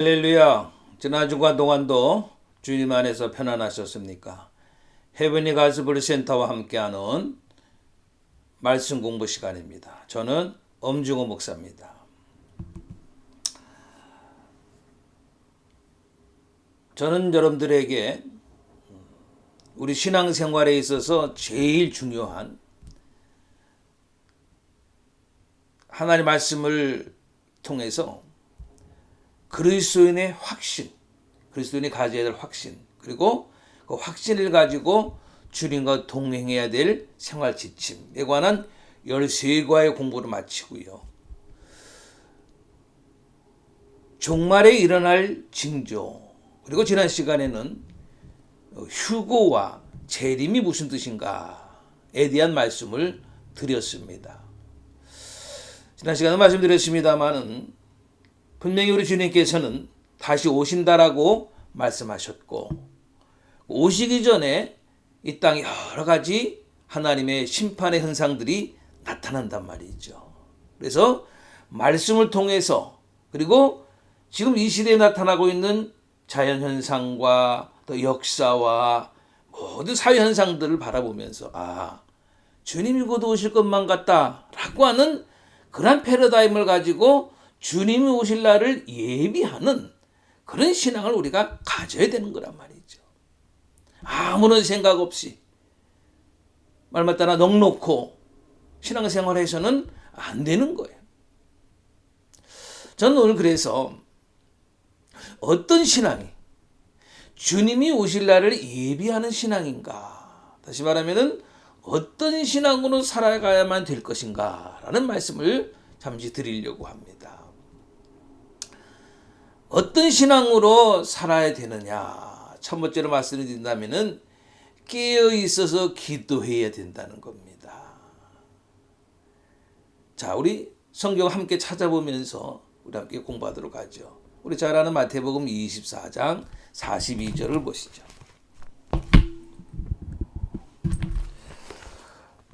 할렐루야. 지난 주간 동안도 주님 안에서 편안하셨습니까? 헤브니 가스불 센터와 함께하는 말씀 공부 시간입니다. 저는 엄중호 목사입니다. 저는 여러분들에게 우리 신앙생활에 있어서 제일 중요한 하나님의 말씀을 통해서 그리스도인의 확신, 그리스도인이 가져야 될 확신, 그리고 그 확신을 가지고 주님과 동행해야 될 생활 지침에 관한 13과의 공부를 마치고요. 종말에 일어날 징조, 그리고 지난 시간에는 휴고와 재림이 무슨 뜻인가에 대한 말씀을 드렸습니다. 지난 시간에 말씀드렸습니다마는 분명히 우리 주님께서는 다시 오신다라고 말씀하셨고, 오시기 전에 이 땅에 여러 가지 하나님의 심판의 현상들이 나타난단 말이죠. 그래서 말씀을 통해서, 그리고 지금 이 시대에 나타나고 있는 자연현상과 또 역사와 모든 사회현상들을 바라보면서 주님이 곧 오실 것만 같다라고 하는 그런 패러다임을 가지고 주님이 오실 날을 예비하는 그런 신앙을 우리가 가져야 되는 거란 말이죠. 아무런 생각 없이 말만 따라 넋놓고 신앙생활에서는 안 되는 거예요. 저는 오늘 그래서 어떤 신앙이 주님이 오실 날을 예비하는 신앙인가, 다시 말하면 어떤 신앙으로 살아가야만 될 것인가 라는 말씀을 잠시 드리려고 합니다. 어떤 신앙으로 살아야 되느냐? 첫 번째로 말씀드린다면 깨어 있어서 기도해야 된다는 겁니다. 자, 우리 성경 함께 찾아보면서 우리 함께 공부하도록 하죠. 우리 잘 아는 마태복음 24장 42절을 보시죠.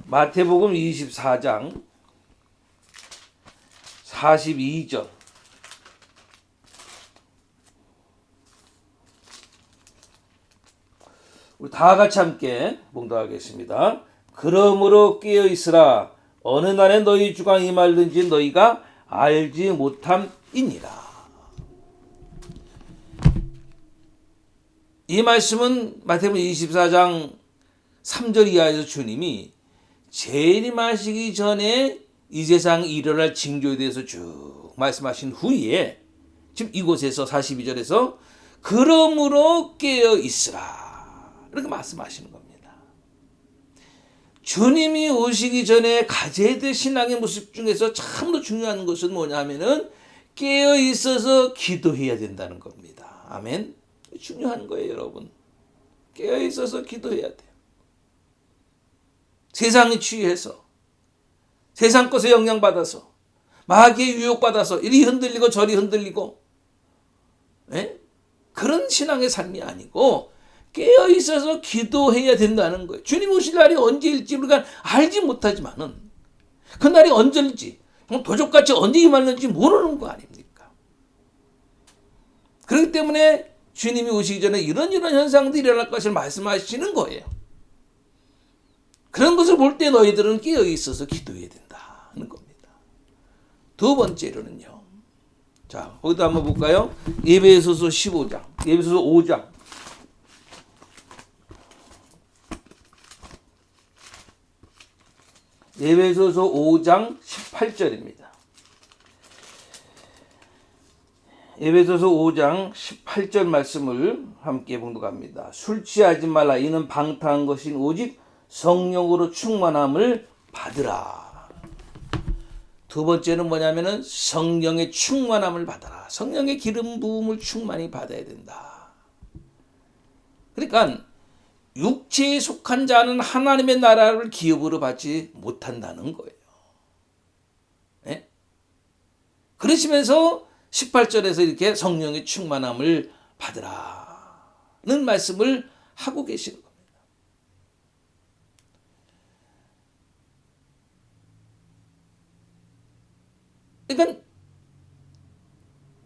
마태복음 24장 42절. 우리 다 같이 함께 봉독하겠습니다. 그러므로 깨어 있으라. 어느 날에 너희 주가 임할는지 너희가 알지 못함이니라. 이 말씀은 마태복음 24장 3절 이하에서 주님이 재림하시기 전에 이 세상에 일어날 징조에 대해서 쭉 말씀하신 후에 지금 이곳에서 42절에서 그러므로 깨어 있으라 이렇게 말씀하시는 겁니다. 주님이 오시기 전에 가져야 될 신앙의 모습 중에서 참으로 중요한 것은 뭐냐 하면은 깨어 있어서 기도해야 된다는 겁니다. 아멘. 중요한 거예요, 여러분. 깨어 있어서 기도해야 돼요. 세상에 취해서, 세상 것에 영향받아서, 마귀의 유혹받아서 이리 흔들리고 저리 흔들리고, 그런 신앙의 삶이 아니고 깨어 있어서 기도해야 된다는 거예요. 주님 오실 날이 언제일지 우리가 알지 못하지만은 그 날이 언제일지 도적같이 언제 임하는지 모르는 거 아닙니까? 그렇기 때문에 주님이 오시기 전에 이런 현상들이 일어날 것을 말씀하시는 거예요. 그런 것을 볼 때 너희들은 깨어 있어서 기도해야 된다는 겁니다. 두 번째로는요. 자, 거기도 한번 볼까요? 에베소서 15장, 에베소서 5장. 에베소서 5장 18절입니다. 에베소서 5장 18절 말씀을 함께 봉독합니다. 술 취하지 말라. 이는 방탕한 것인 오직 성령으로 충만함을 받으라. 두 번째는 뭐냐면은 성령의 충만함을 받아라. 성령의 기름 부음을 충만히 받아야 된다. 그러니까 육체에 속한 자는 하나님의 나라를 기업으로 받지 못한다는 거예요. 네? 그러시면서 18절에서 이렇게 성령의 충만함을 받으라는 말씀을 하고 계시는 겁니다. 그러니까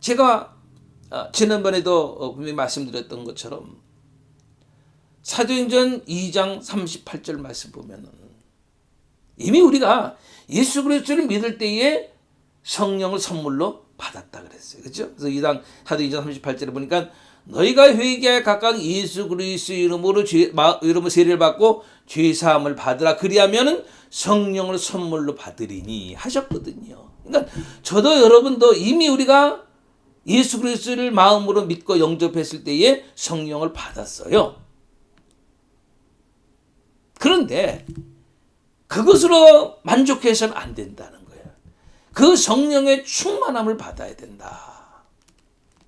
제가 지난번에도 분명히 말씀드렸던 것처럼 사도행전 2장 38절 말씀 보면은 이미 우리가 예수 그리스도를 믿을 때에 성령을 선물로 받았다 그랬어요. 그렇죠? 그래서 사도행전 38절에 보니까 너희가 회개하여 각각 예수 그리스도의 이름으로 세례를 받고 죄 사함을 받으라. 그리하면은 성령을 선물로 받으리니 하셨거든요. 그러니까 저도 여러분도 이미 우리가 예수 그리스도를 마음으로 믿고 영접했을 때에 성령을 받았어요. 그런데 그것으로 만족해서는 안 된다는 거예요. 그 성령의 충만함을 받아야 된다.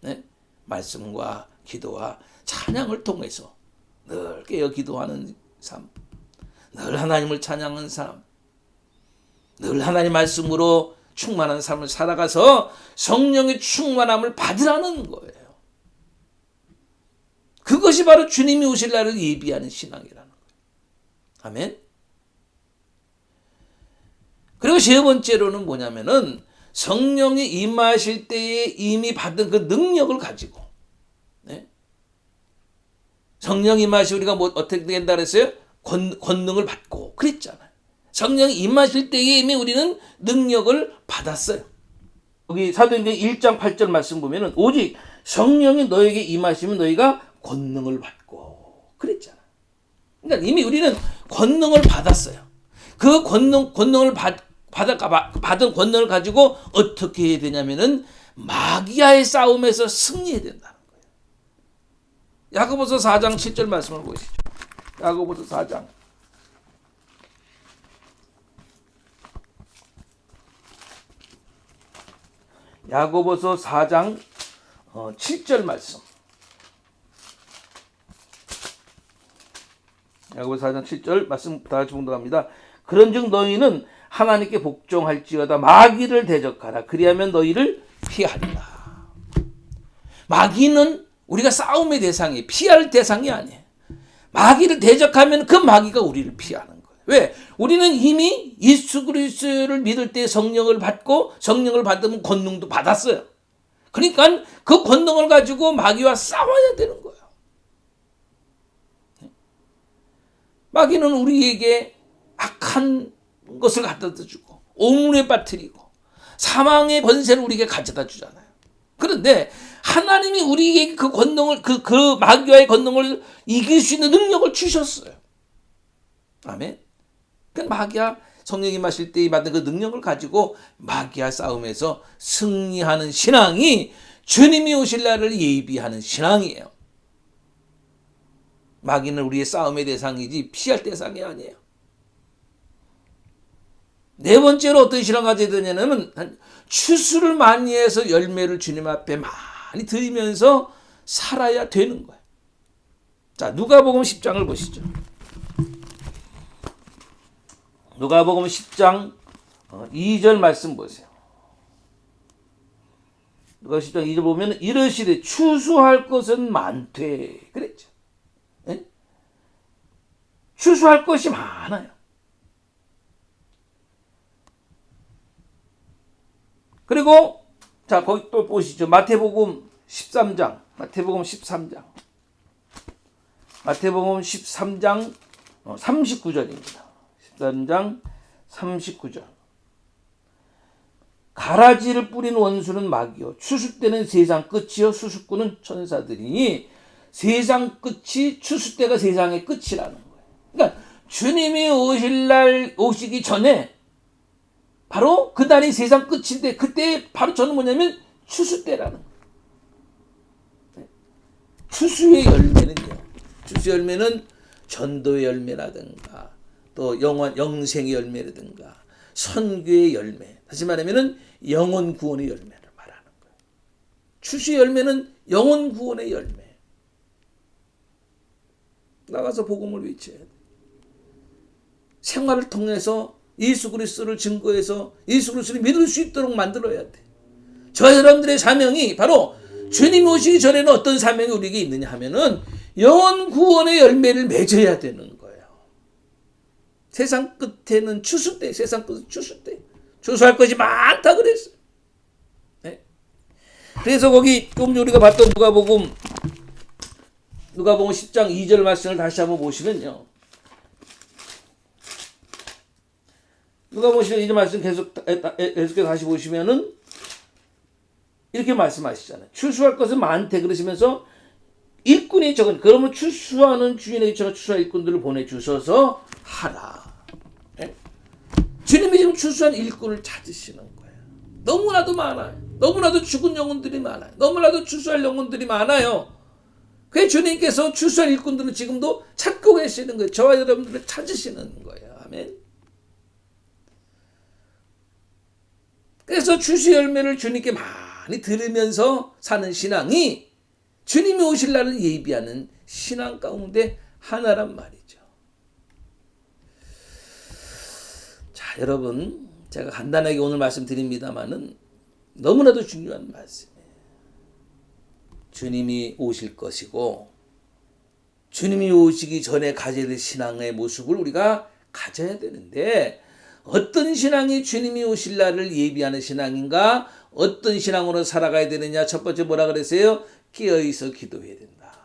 네? 말씀과 기도와 찬양을 통해서 늘 깨어 기도하는 삶, 늘 하나님을 찬양하는 삶, 늘 하나님 말씀으로 충만한 삶을 살아가서 성령의 충만함을 받으라는 거예요. 그것이 바로 주님이 오실 날을 예비하는 신앙이라는 거예요. 아멘. 그리고 세 번째로는 뭐냐면은 성령이 임하실 때에 이미 받은 그 능력을 가지고, 네? 성령이 임하시 우리가 뭐 어떻게 된다 그랬어요? 권능을 받고 그랬잖아요. 성령이 임하실 때에 이미 우리는 능력을 받았어요. 여기 사도행전 1장 8절 말씀 보면은 오직 성령이 너에게 임하시면 너희가 권능을 받고 그랬잖아요. 그러니까 이미 우리는 권능을 받았어요. 그 권능을 받은 권능을 가지고 어떻게 해야 되냐면은 마귀와의 싸움에서 승리해야 된다는 거예요. 야고보서 4장 7절 말씀을 보시죠. 야고보서 4장. 야고보서 4장 7절 말씀. 야고보서 4장 7절 말씀 다 같이 봉독합니다. 그런즉 너희는 하나님께 복종할지어다 마귀를 대적하라. 그리하면 너희를 피하리라. 마귀는 우리가 싸움의 대상이에요. 피할 대상이 아니에요. 마귀를 대적하면 그 마귀가 우리를 피하는 거예요. 왜? 우리는 이미 예수 그리스도를 믿을 때 성령을 받고 성령을 받으면 권능도 받았어요. 그러니까 그 권능을 가지고 마귀와 싸워야 되는 거예요. 마귀는 우리에게 악한 것을 갖다 주고 오물에 빠뜨리고 사망의 번세를 우리에게 가져다 주잖아요. 그런데 하나님이 우리에게 그 권능을 그 마귀와의 권능을 이길 수 있는 능력을 주셨어요. 아멘. 그 마귀와 성령이 마실 때 받은 그 능력을 가지고 마귀와 싸움에서 승리하는 신앙이 주님이 오실 날을 예비하는 신앙이에요. 마귀는 우리의 싸움의 대상이지 피할 대상이 아니에요. 네 번째로 어떤 신앙 가져야 되냐면 추수를 많이 해서 열매를 주님 앞에 많이 드리면서 살아야 되는 거예요. 자, 누가복음 10장을 보시죠. 누가복음 10장 2절 말씀 보세요. 누가복음 10장 2절 보면 이르시되 추수할 것은 많되 그랬죠. 네? 추수할 것이 많아요. 그리고 자 거기 또 보시죠. 마태복음 13장. 마태복음 13장 39절입니다. 13장 39절. 가라지를 뿌린 원수는 마귀요 추수 때는 세상 끝이요 수수꾼은 천사들이니 세상 끝이 추수 때가 세상의 끝이라는 거예요. 그러니까 주님이 오시기 전에 바로 그 날이 세상 끝인데 그때 바로 저는 뭐냐면 추수 때라는 거예요. 추수의 열매는요. 추수의 열매는 전도의 열매라든가 또 영생의 열매라든가 선교의 열매. 다시 말하면 영혼 구원의 열매를 말하는 거예요. 추수의 열매는 영혼 구원의 열매. 나가서 복음을 외쳐야 돼. 생활을 통해서 예수 그리스도를 증거해서 예수 그리스도를 믿을 수 있도록 만들어야 돼. 저 여러분들의 사명이 바로 주님 오시기 전에는 어떤 사명이 우리에게 있느냐 하면은 영혼 구원의 열매를 맺어야 되는 거예요. 세상 끝에는 추수 때, 세상 끝은 추수 때. 추수할 것이 많다 그랬어요. 네? 그래서 거기 좀 우리가 봤던 누가복음 10장 2절 말씀을 다시 한번 보시면요. 누가복음 10장 2절 말씀 계속해서 다시 보시면은 이렇게 말씀하시잖아요. 추수할 것은 많대 그러시면서 일꾼이 적은, 그러면 추수하는 주인에게 제가 추수할 일꾼들을 보내주셔서 하라. 네? 주님이 지금 추수한 일꾼을 찾으시는 거예요. 너무나도 많아요. 너무나도 죽은 영혼들이 많아요. 너무나도 추수할 영혼들이 많아요. 그래서 주님께서 추수할 일꾼들을 지금도 찾고 계시는 거예요. 저와 여러분들을 찾으시는 거예요. 아멘. 그래서 추수 열매를 주님께 많이 들으면서 사는 신앙이 주님이 오실 날을 예비하는 신앙 가운데 하나란 말이죠. 자, 여러분, 제가 간단하게 오늘 말씀드립니다만은 너무나도 중요한 말씀이에요. 주님이 오실 것이고 주님이 오시기 전에 가져야 될 신앙의 모습을 우리가 가져야 되는데, 어떤 신앙이 주님이 오실 날을 예비하는 신앙인가? 어떤 신앙으로 살아가야 되느냐? 첫 번째 뭐라 그랬어요? 깨어있어 기도해야 된다.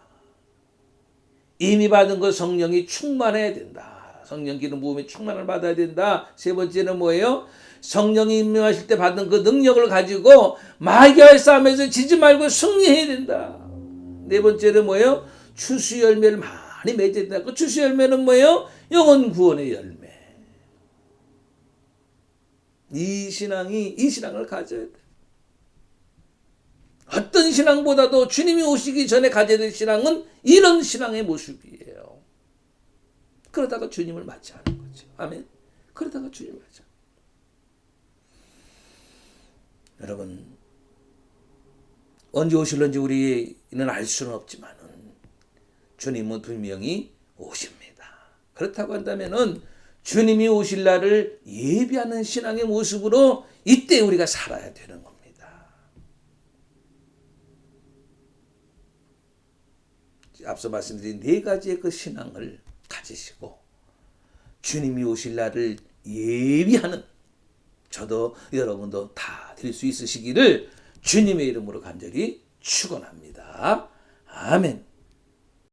이미 받은 것 성령이 충만해야 된다. 성령 기름 부음에 충만을 받아야 된다. 세 번째는 뭐예요? 성령이 임명하실 때 받은 그 능력을 가지고 마귀와의 싸움에서 지지 말고 승리해야 된다. 네 번째는 뭐예요? 추수 열매를 많이 맺어야 된다. 그 추수 열매는 뭐예요? 영혼 구원의 열매. 이 신앙을 가져야 돼. 어떤 신앙보다도 주님이 오시기 전에 가져야 될 신앙은 이런 신앙의 모습이에요. 그러다가 주님을 맞지 않은 거죠. 아멘. 그러다가 주님을 맞지. 여러분, 언제 오실런지 우리는 알 수는 없지만은 주님은 분명히 오십니다. 그렇다고 한다면은 주님이 오실 날을 예비하는 신앙의 모습으로 이때 우리가 살아야 되는 겁니다. 앞서 말씀드린 네 가지의 그 신앙을 가지시고 주님이 오실 날을 예비하는, 저도 여러분도 다 될 수 있으시기를 주님의 이름으로 간절히 축원합니다. 아멘.